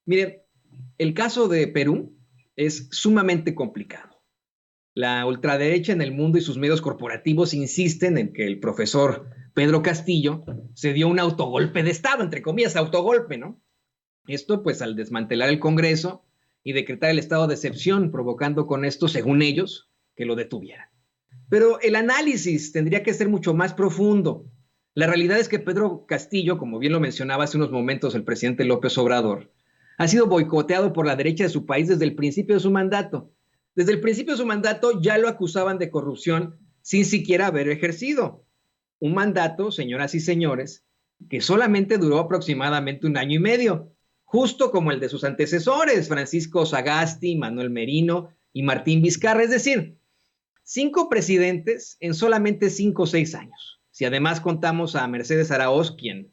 Miren, el caso de Perú es sumamente complicado. La ultraderecha en el mundo y sus medios corporativos insisten en que el profesor Pedro Castillo se dio un autogolpe de Estado, entre comillas, autogolpe, ¿no? Esto pues al desmantelar el Congreso y decretar el estado de excepción, provocando con esto, según ellos, que lo detuvieran. Pero el análisis tendría que ser mucho más profundo. La realidad es que Pedro Castillo, como bien lo mencionaba hace unos momentos el presidente López Obrador, ha sido boicoteado por la derecha de su país desde el principio de su mandato. Desde el principio de su mandato ya lo acusaban de corrupción sin siquiera haber ejercido un mandato, señoras y señores, que solamente duró aproximadamente un año y medio, justo como el de sus antecesores, Francisco Sagasti, Manuel Merino y Martín Vizcarra, es decir, 5 presidentes en solamente 5 o 6 años. Si además contamos a Mercedes Araoz, quien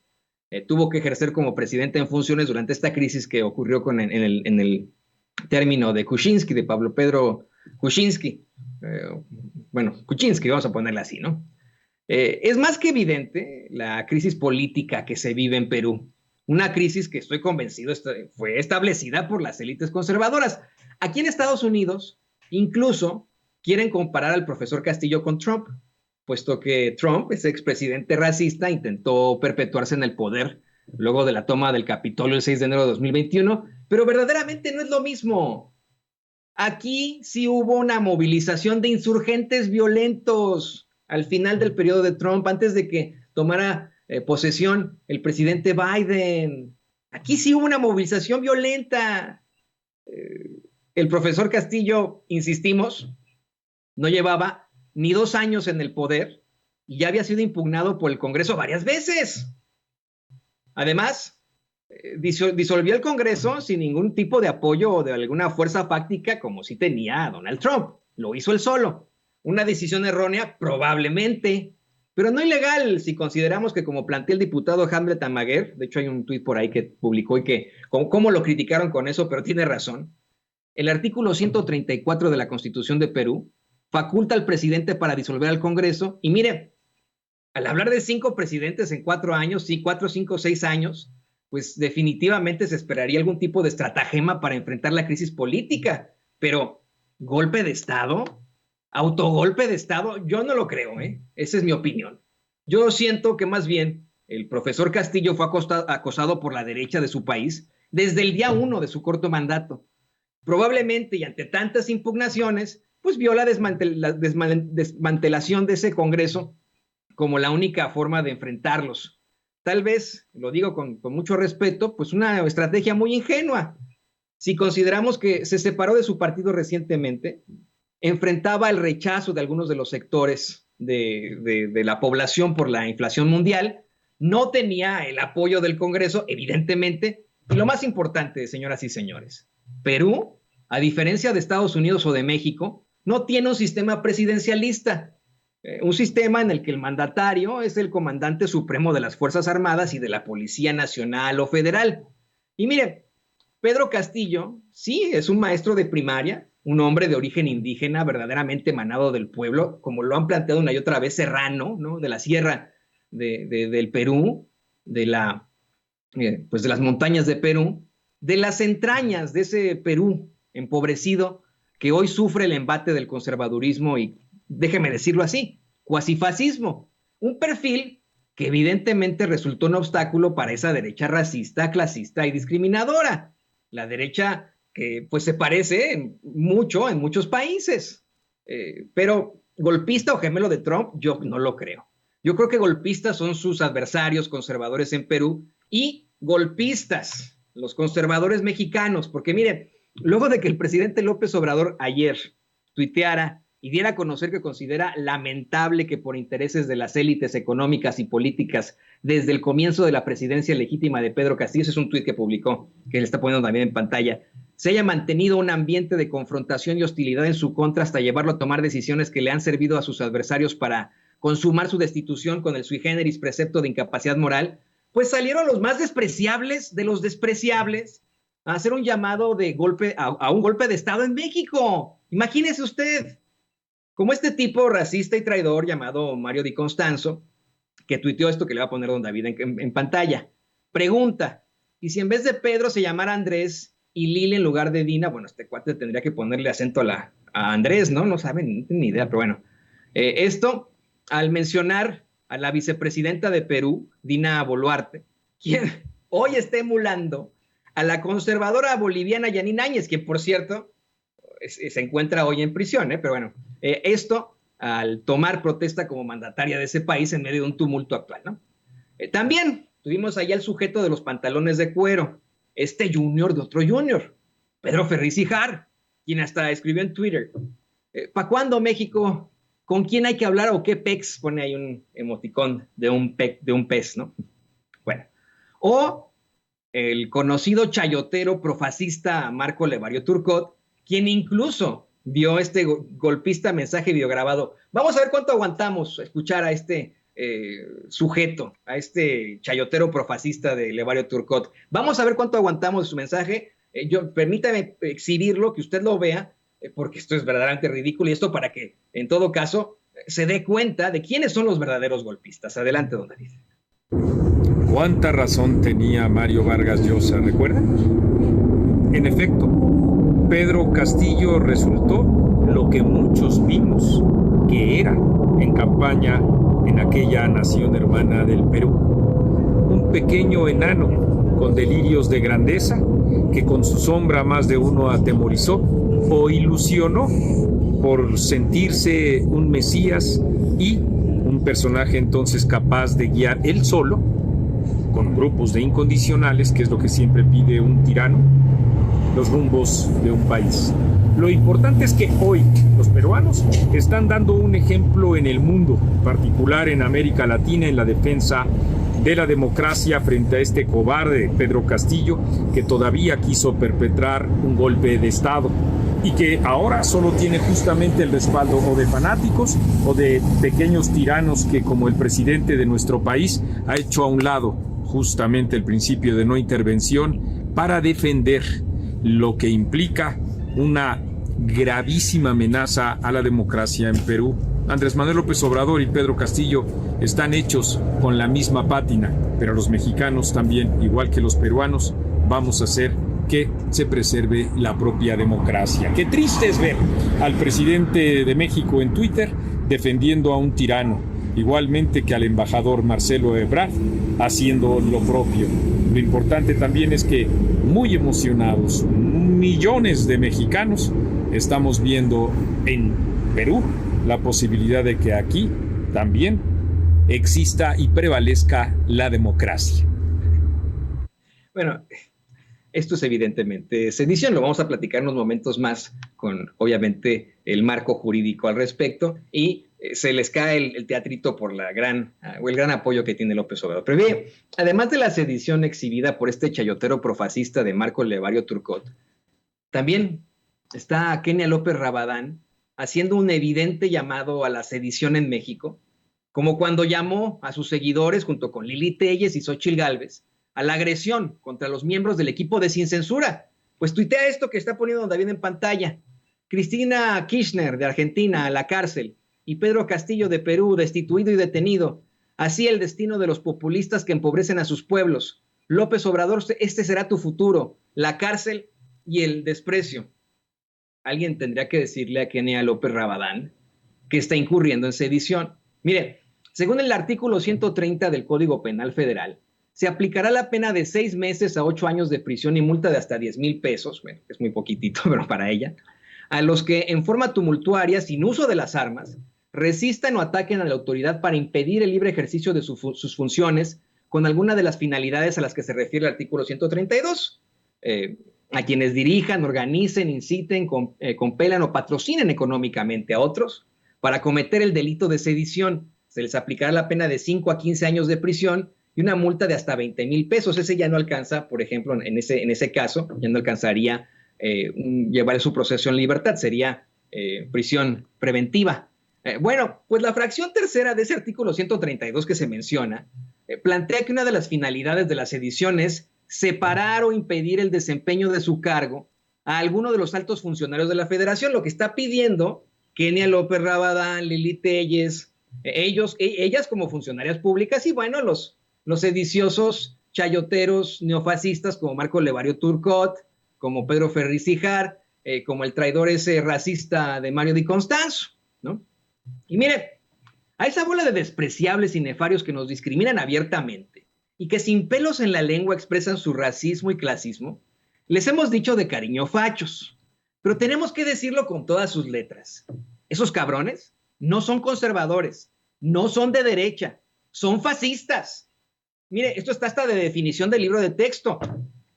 tuvo que ejercer como presidente en funciones durante esta crisis que ocurrió en el término de Kuczynski, de Pablo Pedro Kuczynski. Kuczynski, vamos a ponerle así, ¿no? Es más que evidente la crisis política que se vive en Perú. Una crisis que estoy convencido fue establecida por las élites conservadoras. Aquí en Estados Unidos, incluso quieren comparar al profesor Castillo con Trump, puesto que Trump, ese expresidente racista, intentó perpetuarse en el poder luego de la toma del Capitolio el 6 de enero de 2021, pero verdaderamente no es lo mismo. Aquí sí hubo una movilización de insurgentes violentos al final del periodo de Trump, antes de que tomara posesión el presidente Biden. Aquí sí hubo una movilización violenta. El profesor Castillo, insistimos, no llevaba ni 2 años en el poder y ya había sido impugnado por el Congreso varias veces. Además, disolvió el Congreso sin ningún tipo de apoyo o de alguna fuerza fáctica como sí tenía Donald Trump. Lo hizo él solo. Una decisión errónea, probablemente, pero no ilegal si consideramos que, como plantea el diputado Hamlet Amaguer, de hecho hay un tuit por ahí que publicó y que cómo lo criticaron con eso, pero tiene razón. El artículo 134 de la Constitución de Perú faculta al presidente para disolver al Congreso y mire, al hablar de 5 presidentes en 4 años, sí, 4, 5, 6 años, pues definitivamente se esperaría algún tipo de estratagema para enfrentar la crisis política. Pero, ¿golpe de Estado? ¿Autogolpe de Estado? Yo no lo creo, ¿eh? Esa es mi opinión. Yo siento que más bien el profesor Castillo fue acosado por la derecha de su país desde el día 1 de su corto mandato. Probablemente, y ante tantas impugnaciones, pues vio la desmantelación de ese Congreso como la única forma de enfrentarlos. Tal vez, lo digo con mucho respeto, pues una estrategia muy ingenua. Si consideramos que se separó de su partido recientemente, enfrentaba el rechazo de algunos de los sectores de la población por la inflación mundial, no tenía el apoyo del Congreso, evidentemente, y lo más importante, señoras y señores, Perú, a diferencia de Estados Unidos o de México, no tiene un sistema presidencialista, un sistema en el que el mandatario es el comandante supremo de las Fuerzas Armadas y de la Policía Nacional o Federal. Y mire, Pedro Castillo, sí, es un maestro de primaria, un hombre de origen indígena, verdaderamente emanado del pueblo, como lo han planteado una y otra vez, serrano, ¿no? De la sierra del Perú, pues de las montañas de Perú, de las entrañas de ese Perú empobrecido que hoy sufre el embate del conservadurismo y, déjeme decirlo así, cuasifascismo. Un perfil que evidentemente resultó un obstáculo para esa derecha racista, clasista y discriminadora. La derecha que pues se parece mucho en muchos países. Pero golpista o gemelo de Trump, yo no lo creo. Yo creo que golpistas son sus adversarios conservadores en Perú y golpistas, los conservadores mexicanos, porque miren, luego de que el presidente López Obrador ayer tuiteara y diera a conocer que considera lamentable que por intereses de las élites económicas y políticas desde el comienzo de la presidencia legítima de Pedro Castillo, ese es un tuit que publicó, que le está poniendo también en pantalla, se haya mantenido un ambiente de confrontación y hostilidad en su contra hasta llevarlo a tomar decisiones que le han servido a sus adversarios para consumar su destitución con el sui generis precepto de incapacidad moral, pues salieron los más despreciables de los despreciables a hacer un llamado de golpe a un golpe de Estado en México. Imagínese usted, como este tipo racista y traidor llamado Mario Di Constanzo, que tuiteó esto que le va a poner don David en pantalla. Pregunta, Y si en vez de Pedro se llamara Andrés y Lili en lugar de Dina, bueno, este cuate tendría que ponerle acento a Andrés, ¿no? No saben, no tienen ni idea, pero bueno. Esto, al mencionar a la vicepresidenta de Perú, Dina Boluarte, quien hoy está emulando a la conservadora boliviana Yanine Áñez, quien, por cierto, se encuentra hoy en prisión, pero bueno, esto al tomar protesta como mandataria de ese país en medio de un tumulto actual, ¿no? También tuvimos allá el sujeto de los pantalones de cuero, este junior de otro junior, Pedro Ferriz Hijar, quien hasta escribió en Twitter, ¿para cuándo México? ¿Con quién hay que hablar o qué pex? Pone ahí un emoticón de un pez, ¿no? Bueno, o el conocido chayotero profascista Marco Levario Turcot, quien incluso dio este golpista mensaje videograbado. Vamos a ver cuánto aguantamos escuchar a este sujeto, a este chayotero profascista de Levario Turcot. Vamos a ver cuánto aguantamos su mensaje. Permítame exhibirlo, que usted lo vea, porque esto es verdaderamente ridículo y esto para que, en todo caso, se dé cuenta de quiénes son los verdaderos golpistas. Adelante, don David. ¿Cuánta razón tenía Mario Vargas Llosa, recuerdan? En efecto, Pedro Castillo resultó lo que muchos vimos que era en campaña en aquella nación hermana del Perú. Un pequeño enano con delirios de grandeza que con su sombra más de uno atemorizó o ilusionó por sentirse un mesías y un personaje entonces capaz de guiar él solo, con grupos de incondicionales, que es lo que siempre pide un tirano, los rumbos de un país. Lo importante es que hoy los peruanos están dando un ejemplo en el mundo, en particular en América Latina, en la defensa de la democracia frente a este cobarde Pedro Castillo, que todavía quiso perpetrar un golpe de Estado y que ahora solo tiene justamente el respaldo o de fanáticos o de pequeños tiranos que, como el presidente de nuestro país, ha hecho a un lado justamente el principio de no intervención para defender lo que implica una gravísima amenaza a la democracia en Perú. Andrés Manuel López Obrador y Pedro Castillo están hechos con la misma pátina, pero los mexicanos también, igual que los peruanos, vamos a hacer que se preserve la propia democracia. Qué triste es ver al presidente de México en Twitter defendiendo a un tirano, igualmente que al embajador Marcelo Ebrard haciendo lo propio. Lo importante también es que, muy emocionados, millones de mexicanos estamos viendo en Perú la posibilidad de que aquí también exista y prevalezca la democracia. Bueno, esto es evidentemente sedición, lo vamos a platicar en unos momentos más con, obviamente, el marco jurídico al respecto y se les cae el teatrito por el gran apoyo que tiene López Obrador. Pero bien, además de la sedición exhibida por este chayotero profascista de Marco Levario Turcot, también está Kenia López Rabadán haciendo un evidente llamado a la sedición en México, como cuando llamó a sus seguidores, junto con Lili Téllez y Xóchitl Gálvez, a la agresión contra los miembros del equipo de Sin Censura. Pues tuitea esto que está poniendo David en pantalla. Cristina Kirchner, de Argentina, a la cárcel, y Pedro Castillo, de Perú, destituido y detenido. Así el destino de los populistas que empobrecen a sus pueblos. López Obrador, este será tu futuro, la cárcel y el desprecio. Alguien tendría que decirle a Kenia López Rabadán que está incurriendo en sedición. Mire, según el artículo 130 del Código Penal Federal, se aplicará la pena de 6 meses a 8 años de prisión y multa de hasta 10,000 pesos, bueno, es muy poquitito, pero para ella, a los que en forma tumultuaria, sin uso de las armas, resistan o ataquen a la autoridad para impedir el libre ejercicio de sus funciones con alguna de las finalidades a las que se refiere el artículo 132. A quienes dirijan, organicen, inciten, compelan o patrocinen económicamente a otros para cometer el delito de sedición. Se les aplicará la pena de 5 a 15 años de prisión y una multa de hasta 20,000 pesos. Ese ya no alcanza, por ejemplo, en ese caso, ya no alcanzaría llevar su proceso en libertad, sería prisión preventiva. Bueno, pues la fracción tercera de ese artículo 132 que se menciona plantea que una de las finalidades de la sedición es separar o impedir el desempeño de su cargo a alguno de los altos funcionarios de la federación, lo que está pidiendo Kenia López Rabadán, Lili Téllez, ellas como funcionarias públicas y bueno, los sediciosos chayoteros neofascistas como Marco Levario Turcot, como Pedro Ferriz Hijar, como el traidor ese racista de Mario Di Constanzo, ¿no? Y mire, a esa bola de despreciables y nefarios que nos discriminan abiertamente y que sin pelos en la lengua expresan su racismo y clasismo, les hemos dicho de cariño fachos, pero tenemos que decirlo con todas sus letras. Esos cabrones no son conservadores, no son de derecha, son fascistas. Mire, esto está hasta de definición del libro de texto.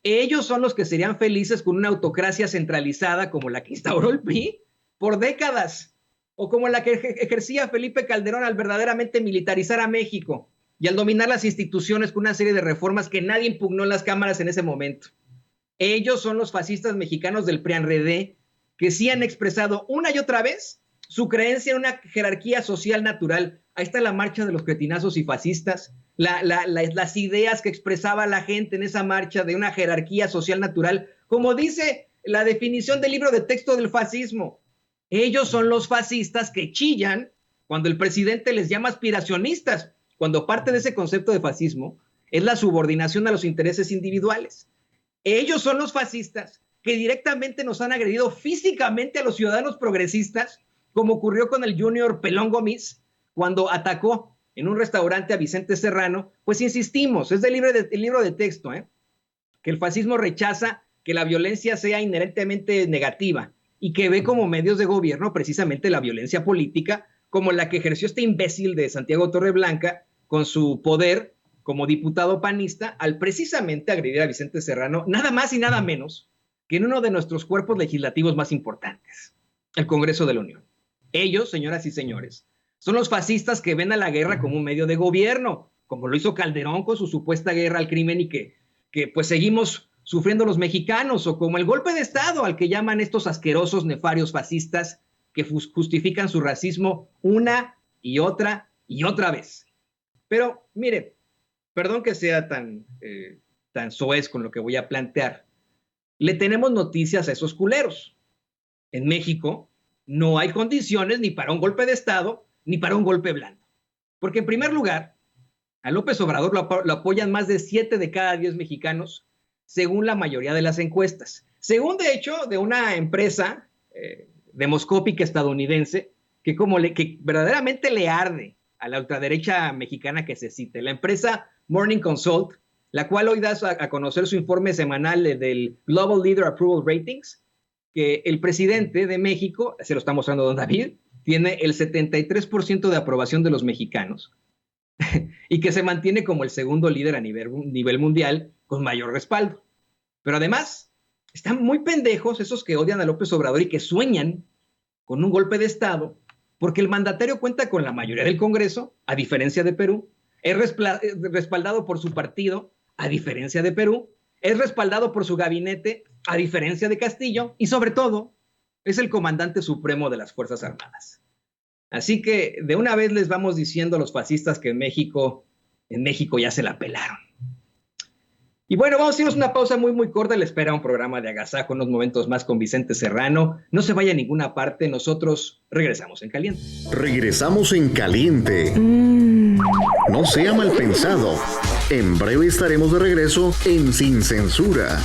Ellos son los que serían felices con una autocracia centralizada como la que instauró el PRI por décadas, o como la que ejercía Felipe Calderón al verdaderamente militarizar a México y al dominar las instituciones con una serie de reformas que nadie impugnó en las cámaras en ese momento. Ellos son los fascistas mexicanos del PRIANREDE que sí han expresado una y otra vez su creencia en una jerarquía social natural. Ahí está la marcha de los cretinazos y fascistas, las ideas que expresaba la gente en esa marcha de una jerarquía social natural, como dice la definición del libro de texto del fascismo. Ellos son los fascistas que chillan cuando el presidente les llama aspiracionistas, cuando parte de ese concepto de fascismo es la subordinación a los intereses individuales. Ellos son los fascistas que directamente nos han agredido físicamente a los ciudadanos progresistas, como ocurrió con el Junior Pelón Gómez, cuando atacó en un restaurante a Vicente Serrano. Pues insistimos, es del libro de texto, que el fascismo rechaza que la violencia sea inherentemente negativa y que ve como medios de gobierno precisamente la violencia política, como la que ejerció este imbécil de Santiago Torreblanca con su poder como diputado panista al precisamente agredir a Vicente Serrano, nada más y nada menos que en uno de nuestros cuerpos legislativos más importantes, el Congreso de la Unión. Ellos, señoras y señores, son los fascistas que ven a la guerra como un medio de gobierno, como lo hizo Calderón con su supuesta guerra al crimen y que pues seguimos sufriendo los mexicanos, o como el golpe de Estado al que llaman estos asquerosos nefarios fascistas que justifican su racismo una y otra vez. Pero, mire, perdón que sea tan soez con lo que voy a plantear. Le tenemos noticias a esos culeros. En México no hay condiciones ni para un golpe de Estado ni para un golpe blando. Porque en primer lugar, a López Obrador lo apoyan más de 7 de cada 10 mexicanos, según la mayoría de las encuestas. Según, de hecho, de una empresa demoscópica estadounidense que verdaderamente le arde a la ultraderecha mexicana que se cite. La empresa Morning Consult, la cual hoy da a conocer su informe semanal del Global Leader Approval Ratings, que el presidente de México, se lo está mostrando don David, tiene el 73% de aprobación de los mexicanos y que se mantiene como el segundo líder a nivel mundial con mayor respaldo. Pero además, están muy pendejos esos que odian a López Obrador y que sueñan con un golpe de Estado, porque el mandatario cuenta con la mayoría del Congreso, a diferencia de Perú, es respaldado por su partido, a diferencia de Perú, es respaldado por su gabinete, a diferencia de Castillo, y sobre todo, es el comandante supremo de las Fuerzas Armadas. Así que de una vez les vamos diciendo a los fascistas que en México ya se la pelaron. Y bueno, vamos a irnos una pausa muy, muy corta. Le espera un programa de agasajo, unos momentos más con Vicente Serrano. No se vaya a ninguna parte, nosotros regresamos en caliente. Regresamos en caliente. No sea mal pensado. En breve estaremos de regreso en Sin Censura.